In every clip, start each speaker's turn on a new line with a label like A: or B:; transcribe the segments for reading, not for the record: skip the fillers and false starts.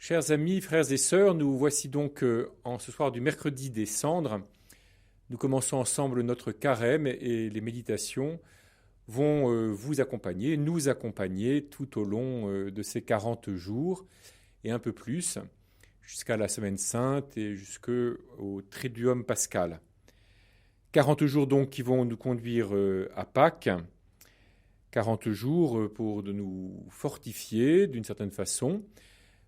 A: Chers amis, frères et sœurs, nous voici donc en ce soir du mercredi des Cendres. Nous commençons ensemble notre carême et les méditations vont vous accompagner, nous accompagner tout au long de ces 40 jours et un peu plus, jusqu'à la Semaine Sainte et jusqu'au Triduum pascal. 40 jours donc qui vont nous conduire à Pâques, 40 jours pour nous fortifier d'une certaine façon,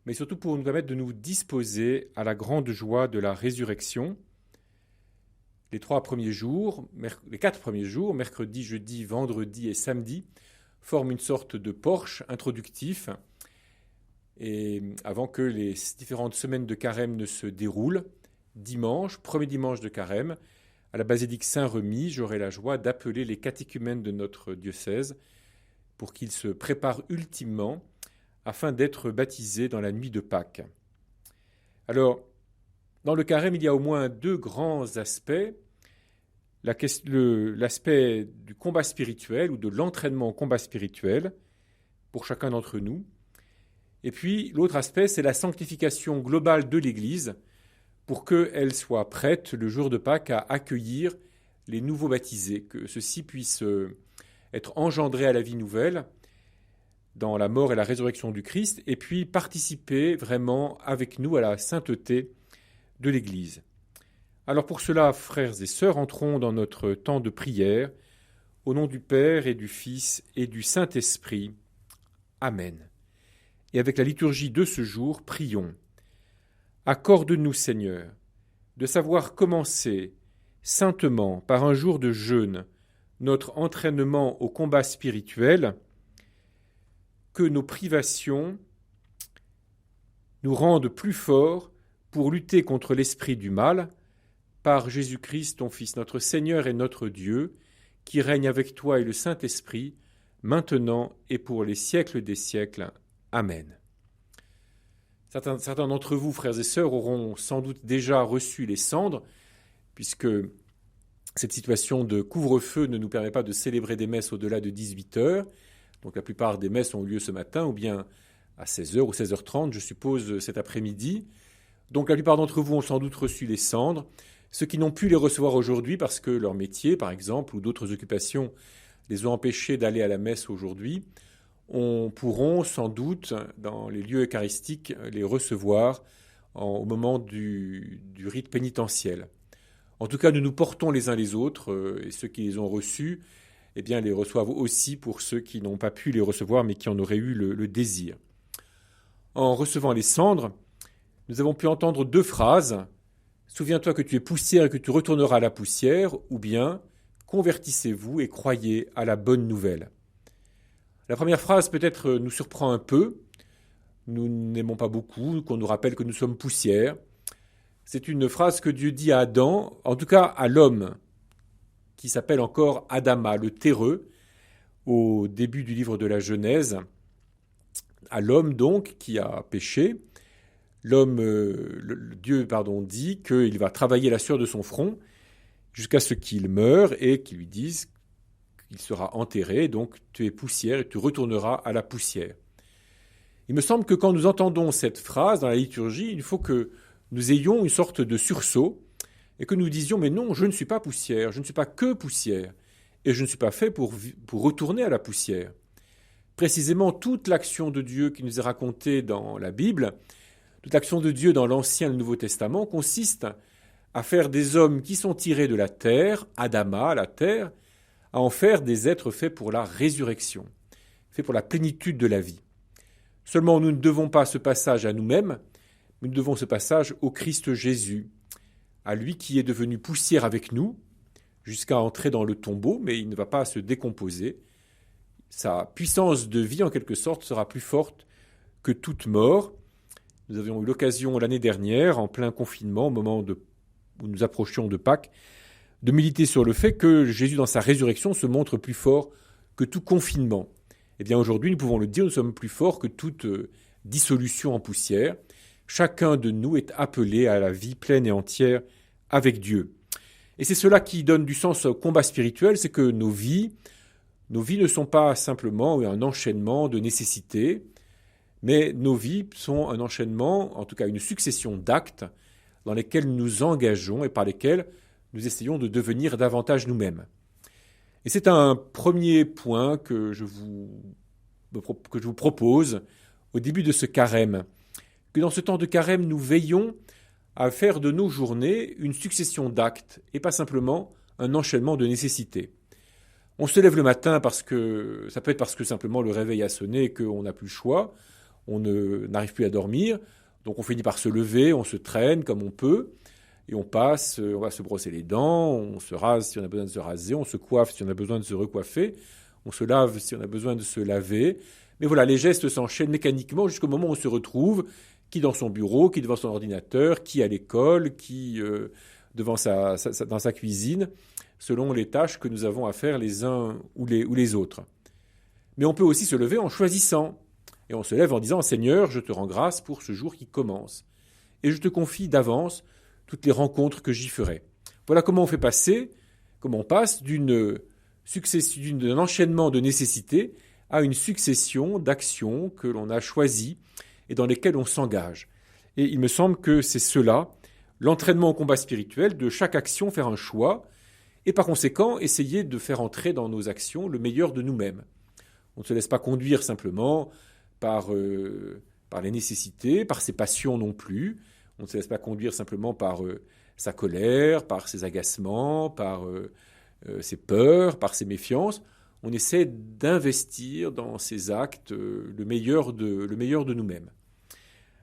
A: mais surtout pour nous permettre de nous disposer à la grande joie de la résurrection. Les 4 premiers jours, mercredi, jeudi, vendredi et samedi, forment une sorte de porche introductif, et avant que les différentes semaines de carême ne se déroulent, dimanche, premier dimanche de carême, à la basilique Saint-Remi, j'aurai la joie d'appeler les catéchumènes de notre diocèse pour qu'ils se préparent ultimement afin d'être baptisés dans la nuit de Pâques. Alors, dans le carême, il y a au moins 2 grands aspects. L'aspect du combat spirituel ou de l'entraînement au combat spirituel pour chacun d'entre nous. Et puis, l'autre aspect, c'est la sanctification globale de l'Église pour qu'elle soit prête le jour de Pâques à accueillir les nouveaux baptisés, que ceux-ci puissent être engendrés à la vie nouvelle dans la mort et la résurrection du Christ, et puis participer vraiment avec nous à la sainteté de l'Église. Alors pour cela, frères et sœurs, entrons dans notre temps de prière, au nom du Père et du Fils et du Saint-Esprit. Amen. Et avec la liturgie de ce jour, prions. Accorde-nous, Seigneur, de savoir commencer saintement par un jour de jeûne notre entraînement au combat spirituel, que nos privations nous rendent plus forts pour lutter contre l'esprit du mal, par Jésus-Christ, ton Fils, notre Seigneur et notre Dieu, qui règne avec toi et le Saint-Esprit, maintenant et pour les siècles des siècles. Amen. Certains d'entre vous, frères et sœurs, auront sans doute déjà reçu les cendres, puisque cette situation de couvre-feu ne nous permet pas de célébrer des messes au-delà de 18 heures. Donc la plupart des messes ont eu lieu ce matin, ou bien à 16h ou 16h30, je suppose, cet après-midi. Donc la plupart d'entre vous ont sans doute reçu les cendres. Ceux qui n'ont pu les recevoir aujourd'hui parce que leur métier, par exemple, ou d'autres occupations les ont empêchés d'aller à la messe aujourd'hui, pourront sans doute, dans les lieux eucharistiques, les recevoir au moment du rite pénitentiel. En tout cas, nous nous portons les uns les autres, et ceux qui les ont reçus, eh bien, les reçoivent aussi pour ceux qui n'ont pas pu les recevoir, mais qui en auraient eu le désir. En recevant les cendres, nous avons pu entendre 2 phrases. « Souviens-toi que tu es poussière et que tu retourneras à la poussière » ou bien « Convertissez-vous et croyez à la bonne nouvelle ». La première phrase peut-être nous surprend un peu. Nous n'aimons pas beaucoup qu'on nous rappelle que nous sommes poussière. C'est une phrase que Dieu dit à Adam, en tout cas à l'homme, qui s'appelle encore Adama, le terreux, au début du livre de la Genèse. À l'homme donc qui a péché, Dieu dit qu'il va travailler la sueur de son front jusqu'à ce qu'il meure et qu'il lui dise qu'il sera enterré, donc tu es poussière et tu retourneras à la poussière. Il me semble que quand nous entendons cette phrase dans la liturgie, il faut que nous ayons une sorte de sursaut et que nous disions « mais non, je ne suis pas poussière, je ne suis pas que poussière et je ne suis pas fait pour retourner à la poussière ». Précisément, toute l'action de Dieu qui nous est racontée dans la Bible, toute l'action de Dieu dans l'Ancien et le Nouveau Testament consiste à faire des hommes qui sont tirés de la terre, Adama, la terre, à en faire des êtres faits pour la résurrection, faits pour la plénitude de la vie. Seulement, nous ne devons pas ce passage à nous-mêmes, mais nous devons ce passage au Christ Jésus, à lui qui est devenu poussière avec nous, jusqu'à entrer dans le tombeau, mais il ne va pas se décomposer. Sa puissance de vie, en quelque sorte, sera plus forte que toute mort. Nous avions eu l'occasion l'année dernière, en plein confinement, au moment où nous approchions de Pâques, de méditer sur le fait que Jésus, dans sa résurrection, se montre plus fort que tout confinement. Eh bien, aujourd'hui, nous pouvons le dire, nous sommes plus forts que toute dissolution en poussière. Chacun de nous est appelé à la vie pleine et entière avec Dieu. Et c'est cela qui donne du sens au combat spirituel, c'est que nos vies ne sont pas simplement un enchaînement de nécessités, Mais nos vies sont un enchaînement, en tout cas une succession d'actes dans lesquels nous nous engageons et par lesquels nous essayons de devenir davantage nous-mêmes. Et c'est un premier point que je vous propose au début de ce carême, que dans ce temps de carême, nous veillons à faire de nos journées une succession d'actes et pas simplement un enchaînement de nécessités. On se lève le matin ça peut être parce que simplement le réveil a sonné et qu'on n'a plus le choix, n'arrive plus à dormir, donc on finit par se lever, on se traîne comme on peut, et on va se brosser les dents, on se rase si on a besoin de se raser, on se coiffe si on a besoin de se recoiffer, on se lave si on a besoin de se laver. Mais voilà, les gestes s'enchaînent mécaniquement jusqu'au moment où on se retrouve, qui dans son bureau, qui devant son ordinateur, qui à l'école, qui dans sa cuisine, selon les tâches que nous avons à faire les uns ou les autres. Mais on peut aussi se lever en choisissant. Et on se lève en disant « Seigneur, je te rends grâce pour ce jour qui commence. Et je te confie d'avance toutes les rencontres que j'y ferai. » Voilà comment on passe d'un enchaînement de nécessités à une succession d'actions que l'on a choisies et dans lesquelles on s'engage. Et il me semble que c'est cela, l'entraînement au combat spirituel, de chaque action faire un choix, et par conséquent essayer de faire entrer dans nos actions le meilleur de nous-mêmes. On ne se laisse pas conduire simplement par les nécessités, par ses passions non plus. On ne se laisse pas conduire simplement par sa colère, par ses agacements, par ses peurs, par ses méfiances. On essaie d'investir dans ces actes le meilleur de nous-mêmes.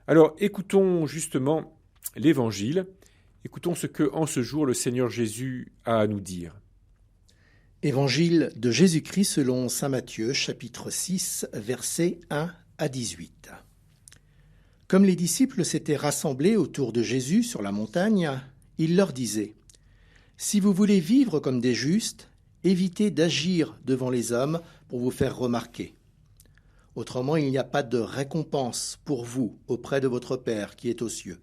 A: Alors écoutons justement l'Évangile, écoutons ce que en ce jour le Seigneur Jésus a à nous dire.
B: Évangile de Jésus-Christ selon saint Matthieu, chapitre 6, versets 1 à 18. Comme les disciples s'étaient rassemblés autour de Jésus sur la montagne, il leur disait : « Si vous voulez vivre comme des justes, évitez d'agir devant les hommes pour vous faire remarquer. Autrement, il n'y a pas de récompense pour vous auprès de votre Père qui est aux cieux.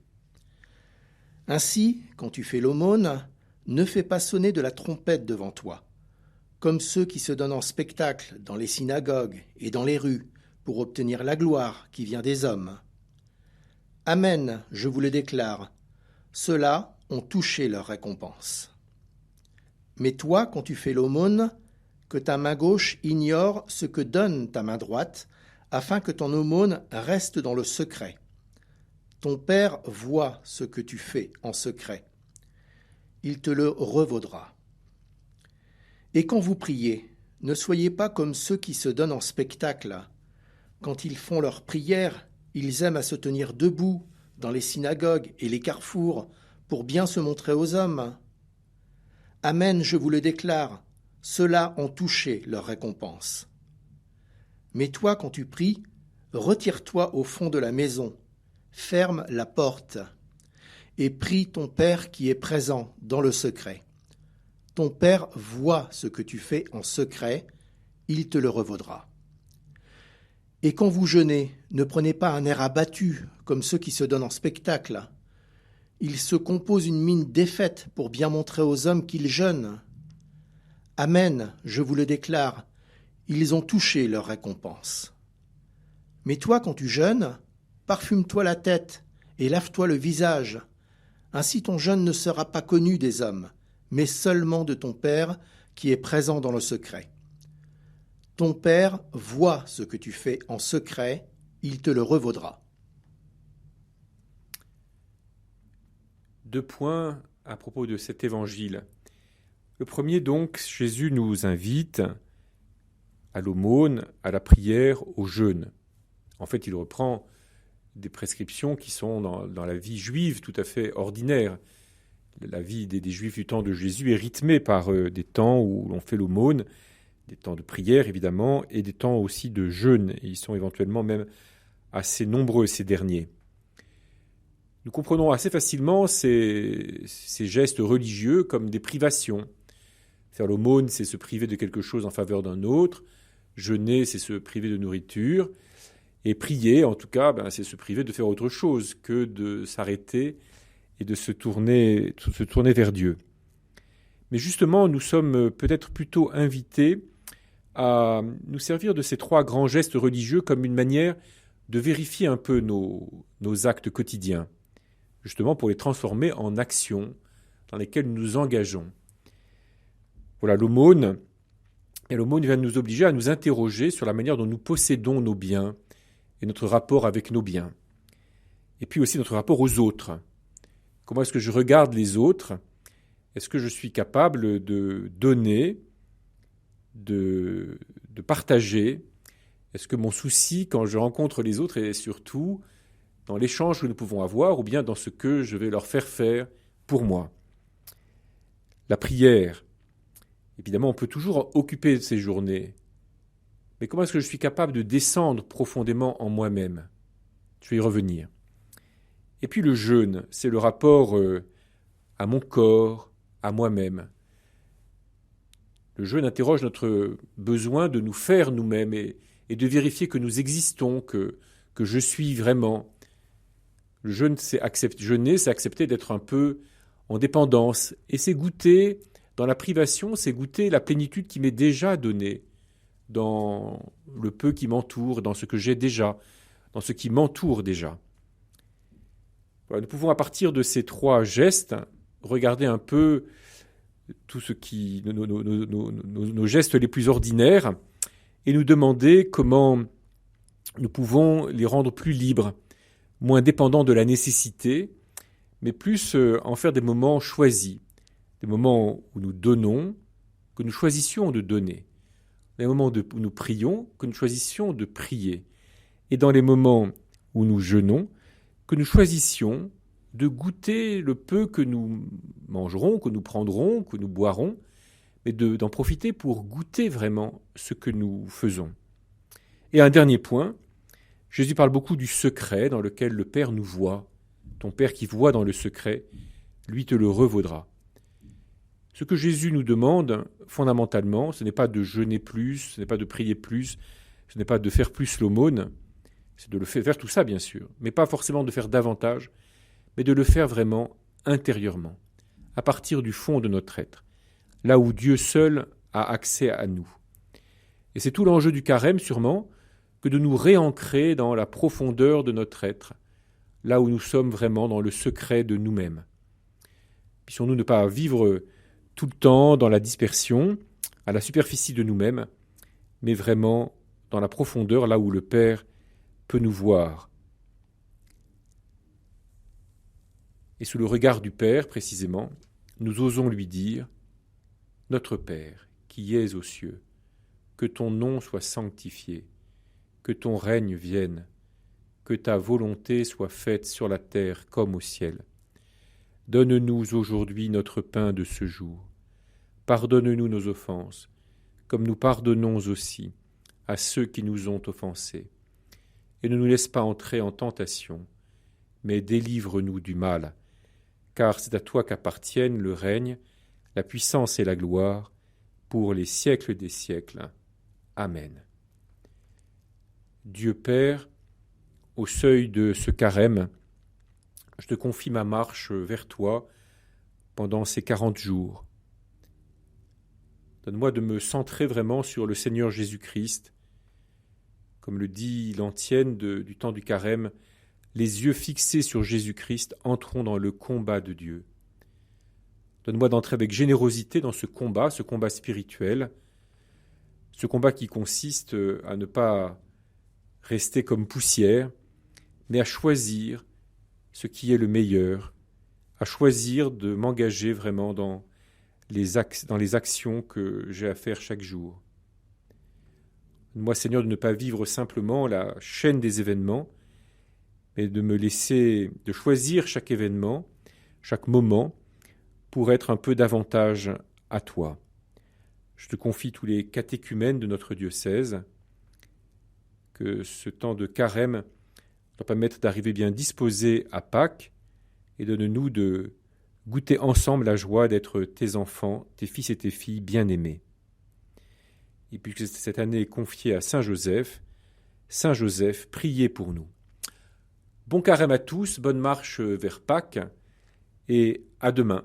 B: Ainsi, quand tu fais l'aumône, ne fais pas sonner de la trompette devant toi, comme ceux qui se donnent en spectacle dans les synagogues et dans les rues pour obtenir la gloire qui vient des hommes. Amen, je vous le déclare, ceux-là ont touché leur récompense. Mais toi, quand tu fais l'aumône, que ta main gauche ignore ce que donne ta main droite, afin que ton aumône reste dans le secret. Ton Père voit ce que tu fais en secret. Il te le revaudra. Et quand vous priez, ne soyez pas comme ceux qui se donnent en spectacle. Quand ils font leur prière, ils aiment à se tenir debout dans les synagogues et les carrefours pour bien se montrer aux hommes. Amen, je vous le déclare, ceux-là ont touché leur récompense. Mais toi, quand tu pries, retire-toi au fond de la maison, ferme la porte et prie ton Père qui est présent dans le secret. Ton Père voit ce que tu fais en secret, il te le revaudra. Et quand vous jeûnez, ne prenez pas un air abattu comme ceux qui se donnent en spectacle. Ils se composent une mine défaite pour bien montrer aux hommes qu'ils jeûnent. Amen, je vous le déclare, ils ont touché leur récompense. Mais toi, quand tu jeûnes, parfume-toi la tête et lave-toi le visage. Ainsi ton jeûne ne sera pas connu des hommes, mais seulement de ton Père qui est présent dans le secret. Ton Père voit ce que tu fais en secret, il te le revaudra.
A: 2 points à propos de cet évangile. Le premier, donc, Jésus nous invite à l'aumône, à la prière, au jeûne. En fait, il reprend des prescriptions qui sont dans la vie juive tout à fait ordinaire. La vie des Juifs du temps de Jésus est rythmée par des temps où l'on fait l'aumône, des temps de prière évidemment, et des temps aussi de jeûne. Et ils sont éventuellement même assez nombreux, ces derniers. Nous comprenons assez facilement ces gestes religieux comme des privations. Faire l'aumône, c'est se priver de quelque chose en faveur d'un autre. Jeûner, c'est se priver de nourriture. Et prier, en tout cas, c'est se priver de faire autre chose que de s'arrêter et de se tourner vers Dieu. Mais justement, nous sommes peut-être plutôt invités à nous servir de ces 3 grands gestes religieux comme une manière de vérifier un peu nos actes quotidiens, justement pour les transformer en actions dans lesquelles nous nous engageons. Voilà, l'aumône. Et l'aumône vient nous obliger à nous interroger sur la manière dont nous possédons nos biens et notre rapport avec nos biens. Et puis aussi notre rapport aux autres. Comment est-ce que je regarde les autres ? Est-ce que je suis capable de donner, de partager ? Est-ce que mon souci quand je rencontre les autres est surtout dans l'échange que nous pouvons avoir ou bien dans ce que je vais leur faire pour moi ? La prière. Évidemment, on peut toujours occuper ces journées. Mais comment est-ce que je suis capable de descendre profondément en moi-même ? Je vais y revenir. Et puis le jeûne, c'est le rapport à mon corps, à moi-même. Le jeûne interroge notre besoin de nous faire nous-mêmes et de vérifier que nous existons, que je suis vraiment. Le jeûne, jeûner, c'est accepter d'être un peu en dépendance. Et c'est goûter, dans la privation, c'est goûter la plénitude qui m'est déjà donnée, dans le peu qui m'entoure, dans ce que j'ai déjà, dans ce qui m'entoure déjà. Voilà, nous pouvons, à partir de ces 3 gestes, regarder un peu tout ce qui, nos gestes les plus ordinaires et nous demander comment nous pouvons les rendre plus libres, moins dépendants de la nécessité, mais plus en faire des moments choisis, des moments où nous donnons, que nous choisissions de donner, des moments où nous prions, que nous choisissions de prier, et dans les moments où nous jeûnons, que nous choisissions de goûter le peu que nous mangerons, que nous prendrons, que nous boirons, mais d'en profiter pour goûter vraiment ce que nous faisons. Et un dernier point, Jésus parle beaucoup du secret dans lequel le Père nous voit. Ton Père qui voit dans le secret, lui te le revaudra. Ce que Jésus nous demande, fondamentalement, ce n'est pas de jeûner plus, ce n'est pas de prier plus, ce n'est pas de faire plus l'aumône, c'est de le faire tout ça, bien sûr, mais pas forcément de faire davantage, mais de le faire vraiment intérieurement, à partir du fond de notre être, là où Dieu seul a accès à nous. Et c'est tout l'enjeu du carême, sûrement, que de nous réancrer dans la profondeur de notre être, là où nous sommes vraiment dans le secret de nous-mêmes. Puissions-nous ne pas vivre tout le temps dans la dispersion, à la superficie de nous-mêmes, mais vraiment dans la profondeur, là où le Père peut nous voir. Et sous le regard du Père, précisément, nous osons lui dire « Notre Père, qui es aux cieux, que ton nom soit sanctifié, que ton règne vienne, que ta volonté soit faite sur la terre comme au ciel. Donne-nous aujourd'hui notre pain de ce jour. Pardonne-nous nos offenses, comme nous pardonnons aussi à ceux qui nous ont offensés. Et ne nous laisse pas entrer en tentation, mais délivre-nous du mal, car c'est à toi qu'appartiennent le règne, la puissance et la gloire, pour les siècles des siècles. Amen. Dieu Père, au seuil de ce carême, je te confie ma marche vers toi pendant ces 40 jours. Donne-moi de me centrer vraiment sur le Seigneur Jésus-Christ. Comme le dit l'antienne du temps du carême, les yeux fixés sur Jésus-Christ entrons dans le combat de Dieu. Donne-moi d'entrer avec générosité dans ce combat spirituel, ce combat qui consiste à ne pas rester comme poussière, mais à choisir ce qui est le meilleur, à choisir de m'engager vraiment dans les actions que j'ai à faire chaque jour. Moi, Seigneur, de ne pas vivre simplement la chaîne des événements, mais de choisir chaque événement, chaque moment, pour être un peu davantage à toi. Je te confie tous les catéchumènes de notre diocèse, que ce temps de carême doit permettre d'arriver bien disposés à Pâques et donne-nous de goûter ensemble la joie d'être tes enfants, tes fils et tes filles bien-aimés. Et puisque cette année est confiée à Saint Joseph, priez pour nous. Bon carême à tous, bonne marche vers Pâques et à demain.